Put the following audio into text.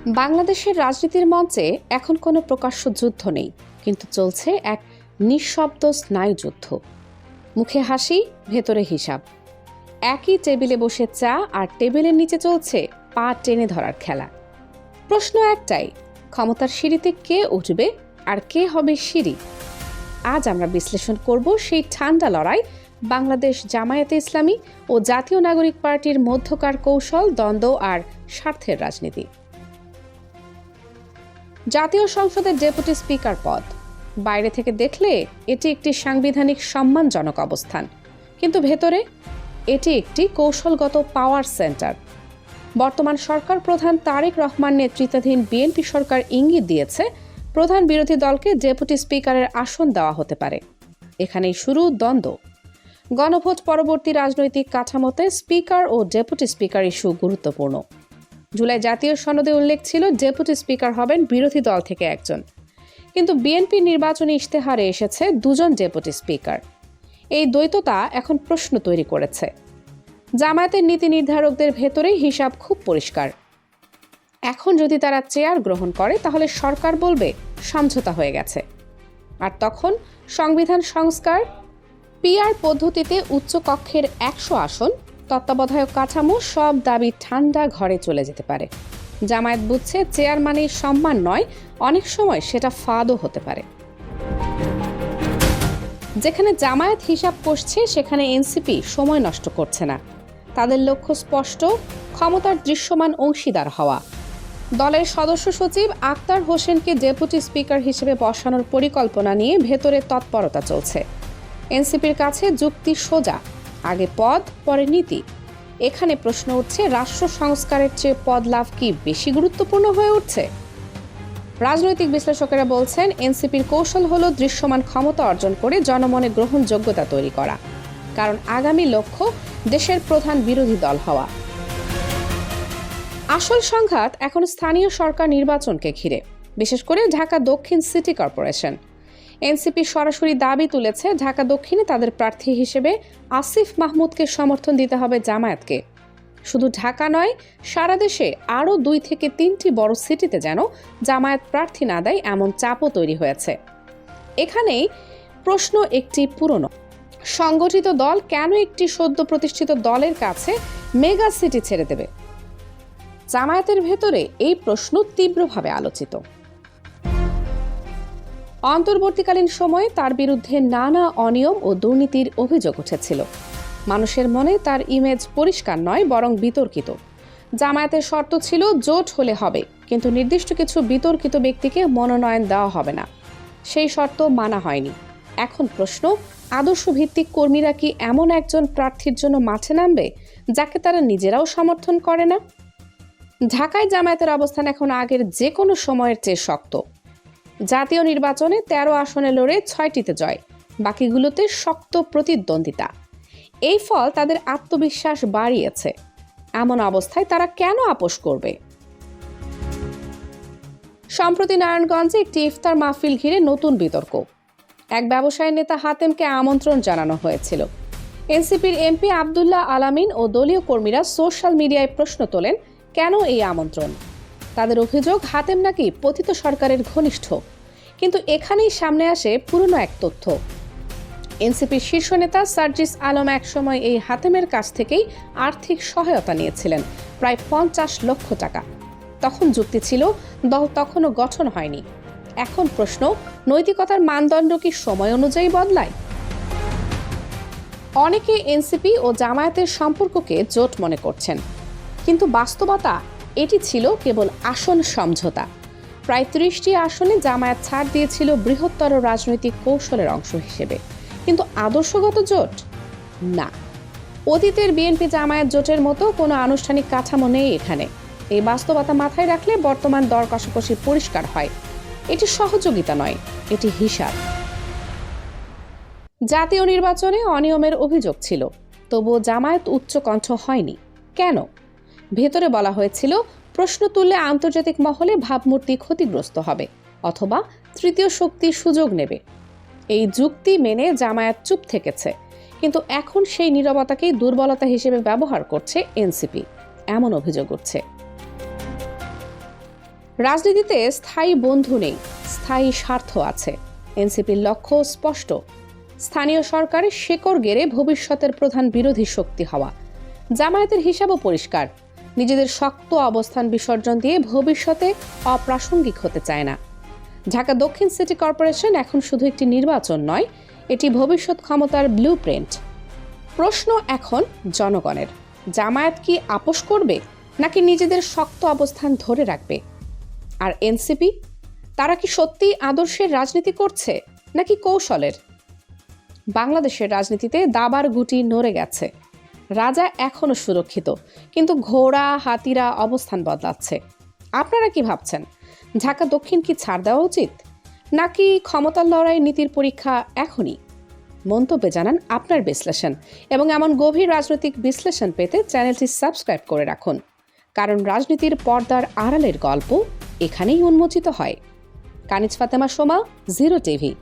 বাংলাদেশের রাজনীতির মঞ্চে এখন কোনো প্রকাশ্য যুদ্ধ নেই, কিন্তু চলছে এক নিঃশব্দ স্নায়ুযুদ্ধ। মুখে হাসি, ভেতরে হিসাব। একই টেবিলে বসে চা আর টেবিলের নিচে চলছে পা টেনে ধরার খেলা। প্রশ্ন একটাই, ক্ষমতার সিঁড়িতে কে উঠবে আর কে হবে সিঁড়ি? আজ আমরা বিশ্লেষণ করব সেই ঠান্ডা লড়াই, বাংলাদেশ জামায়াতে ইসলামী ও জাতীয় নাগরিক পার্টির মধ্যকার কৌশল, দ্বন্দ্ব আর স্বার্থের রাজনীতি। জাতীয় সংসদের ডেপুটি স্পিকার পদ বাইরে থেকে দেখলে এটি একটি সাংবিধানিক সম্মানজনক অবস্থান, কিন্তু ভেতরে এটি একটি কৌশলগত পাওয়ার সেন্টার। বর্তমান সরকার প্রধান তারেক রহমান নেতৃত্বাধীন বিএনপি সরকার ইঙ্গিত দিয়েছে প্রধান বিরোধী দলকে ডেপুটি স্পিকারের আসন দেওয়া হতে পারে। এখানেই শুরু দ্বন্দ্ব। গণভোট পরবর্তী রাজনৈতিক কাঠামোতে স্পিকার ও ডেপুটি স্পিকার ইস্যু গুরুত্বপূর্ণ। জুলাই জাতীয় সনদে উল্লেখ ছিল ডেপুটি স্পিকার হবেন বিরোধী দল থেকে একজন, কিন্তু বিএনপি নির্বাচনী ইশতেহারে এসেছে দুজন ডেপুটি স্পিকার। এই দ্বৈততা এখন প্রশ্ন তৈরি করেছে। জামায়াতের নীতি নির্ধারকদের ভেতরে হিসাব খুব পরিষ্কার। এখন যদি তারা চেয়ার গ্রহণ করে তাহলে সরকার বলবে সমঝোতা হয়ে গেছে, আর তখন সংবিধান সংস্কার, পিআর পদ্ধতিতে উচ্চ কক্ষের 100 আসন, তত্ত্বাবধায়ক কাঠামো, সব দাবি ঠান্ডা ঘরে চলে যেতে পারে। জামায়াত বুঝছে চেয়ার মানেই সম্মান নয়, অনেক সময় সেটা ফাঁদও হতে পারে। যেখানে জামায়াত হিসাব কষছে সেখানে এনসিপি সময় নষ্ট করছে না। তাদের লক্ষ্য স্পষ্ট, ক্ষমতার দৃশ্যমান অংশীদার হওয়া। দলের সদস্য সচিব আক্তার হোসেনকে ডেপুটি স্পিকার হিসেবে বসানোর পরিকল্পনা নিয়ে ভেতরে তৎপরতা চলছে। এনসিপির কাছে যুক্তি সোজা, আগে পদ পরে নীতি। এখানে প্রশ্ন উঠছে, রাষ্ট্র সংস্কারের চেয়ে পদ লাভ কি বেশি গুরুত্বপূর্ণ হয়ে উঠছে? রাজনৈতিক বিশ্লেষকেরা বলছেন এনসিপির কৌশল হলো দৃশ্যমান ক্ষমতা অর্জন করে জনমনে গ্রহণযোগ্যতা তৈরি করা, কারণ আগামী লক্ষ্য দেশের প্রধান বিরোধী দল হওয়া। আসল সংঘাত এখন স্থানীয় সরকার নির্বাচনকে ঘিরে, বিশেষ করে ঢাকা দক্ষিণ সিটি কর্পোরেশন। এনসিপি সরাসরি দাবি তুলেছে ঢাকা দক্ষিণে তাদের প্রার্থী হিসেবে আসিফ মাহমুদকে সমর্থন দিতে হবে জামায়াতকে। শুধু ঢাকা নয়, সারা দেশে আরও 2 থেকে 3টি বড় সিটিতে যেন জামায়াত প্রার্থী না দেয় এমন চাপও তৈরি হয়েছে। এখানেই প্রশ্ন একটি পুরনো, সংগঠিত দল কেন একটি সদ্য প্রতিষ্ঠিত দলের কাছে মেগা সিটি ছেড়ে দেবে? জামায়াতের ভেতরে এই প্রশ্ন তীব্রভাবে আলোচিত। অন্তর্বর্তীকালীন সময়ে তার বিরুদ্ধে নানা অনিয়ম ও দুর্নীতির অভিযোগ উঠেছিল। মানুষের মনে তার ইমেজ পরিষ্কার নয়, বরং বিতর্কিত। জামায়াতের শর্ত ছিল জোট হলে হবে, কিন্তু নির্দিষ্ট কিছু বিতর্কিত ব্যক্তিকে মনোনয়ন দেওয়া হবে না। সেই শর্ত মানা হয়নি। এখন প্রশ্ন, আদর্শভিত্তিক কর্মীরা কি এমন একজন প্রার্থীর জন্য মাঠে নামবে যাকে তারা নিজেরাও সমর্থন করে না? ঢাকায় জামায়াতের অবস্থান এখন আগের যে কোনো সময়ের চেয়ে শক্ত। জাতীয় নির্বাচনে 13 আসনে লড়ে 6টিতে জয়, বাকিগুলোতে শক্ত প্রতিদ্বন্দ্বিতা। এই ফল তাদের আত্মবিশ্বাস বাড়িয়েছে। এমন অবস্থায় তারা কেন আপোষ করবে? সম্প্রতি নারায়ণগঞ্জে একটি ইফতার মাহফিল ঘিরে নতুন বিতর্ক। এক ব্যবসায়ী নেতা হাতেমকে আমন্ত্রণ জানানো হয়েছিল। এনসিপির এমপি আব্দুল্লাহ আলামিন ও দলীয় কর্মীরা সোশ্যাল মিডিয়ায় প্রশ্ন তোলেন, কেন এই আমন্ত্রণ? তাদের অভিযোগ, হাতেম নাকি পতিত সরকারের ঘনিষ্ঠ। কিন্তু এখানেই সামনে আসে পুরনো এক তথ্য। এনসিপির শীর্ষ নেতা সার্জিস আলম একসময় এই হাতেমের কাছ থেকেই আর্থিক সহায়তা নিয়েছিলেন, প্রায় 50 লক্ষ টাকা। তখন যুক্তি ছিল দল তখনও গঠন হয়নি। এখন প্রশ্ন, নৈতিকতার মানদণ্ড কি সময় অনুযায়ী বদলায়? অনেকে এনসিপি ও জামায়াতের সম্পর্ককে জোট মনে করছেন, কিন্তু বাস্তবতা এটি ছিল কেবল আসন সমঝোতা। প্রায় 30টি আসনে জামায়াত ছাড় দিয়েছিল বৃহত্তর রাজনৈতিক কৌশলের অংশ হিসেবে, কিন্তু আদর্শগত জোট না। অতীতের বিএনপি জামায়াত জোটের মতো কোনো আনুষ্ঠানিক কাঠামো নেই এখানে। এই বাস্তবতা মাথায় রাখলে বর্তমান দর কষাকষি পরিষ্কার হয়। এটি সহযোগিতা নয়, এটি হিসাব। জাতীয় নির্বাচনে অনিয়মের অভিযোগ ছিল, তবুও জামায়াত উচ্চকণ্ঠ হয়নি। কেন? ভেতরে বলা হয়েছিল প্রশ্ন তুললে আন্তর্জাতিক মহলে ভাবমূর্তি ক্ষতিগ্রস্ত হবে, অথবা তৃতীয় শক্তি সুযোগ নেবে। এই যুক্তি মেনে জামায়াত চুপ থেকেছে, কিন্তু এখন সেই নীরবতাকেই দুর্বলতা হিসেবে ব্যবহার করছে এনসিপি, এমন অভিযোগ উঠছে। রাজনীতিতে স্থায়ী বন্ধু নেই, স্থায়ী স্বার্থ আছে। এনসিপির লক্ষ্য স্পষ্ট, স্থানীয় সরকারের শেকড় গেড়ে ভবিষ্যতের প্রধান বিরোধী শক্তি হওয়া। জামায়াতের হিসাবও পরিষ্কার, নিজেদের শক্ত অবস্থান বিসর্জন দিয়ে ভবিষ্যতে অপ্রাসঙ্গিক হতে চায় না। ঢাকা দক্ষিণ সিটি কর্পোরেশন এখন শুধু একটি নির্বাচন নয়, এটি ভবিষ্যৎ ক্ষমতার ব্লুপ্রিন্ট। প্রশ্ন এখন জনগণের, জামায়াত কি আপোস করবে নাকি নিজেদের শক্ত অবস্থান ধরে রাখবে? আর এনসিপি, তারা কি সত্যি আদর্শের রাজনীতি করছে নাকি কৌশলের? বাংলাদেশের রাজনীতিতে দাবার গুটি নড়ে গেছে। রাজা এখনো সুরক্ষিত, কিন্তু ঘোড়া হাতিরা অবস্থান বদলাচ্ছে। আপনারা কি ভাবছেন? ঢাকা দক্ষিণ কি ছাড় দেওয়া উচিত, নাকি ক্ষমতার লড়াই নীতির পরীক্ষা এখনই? মন্তব্যে জানান আপনার বিশ্লেষণ, এবং এমন গভীর রাজনৈতিক বিশ্লেষণ পেতে চ্যানেলটি সাবস্ক্রাইব করে রাখুন, কারণ রাজনীতির পর্দার আড়ালের গল্প এখানেই উন্মোচিত হয়। কানিজ ফাতেমা সোমা, 0 টিভি।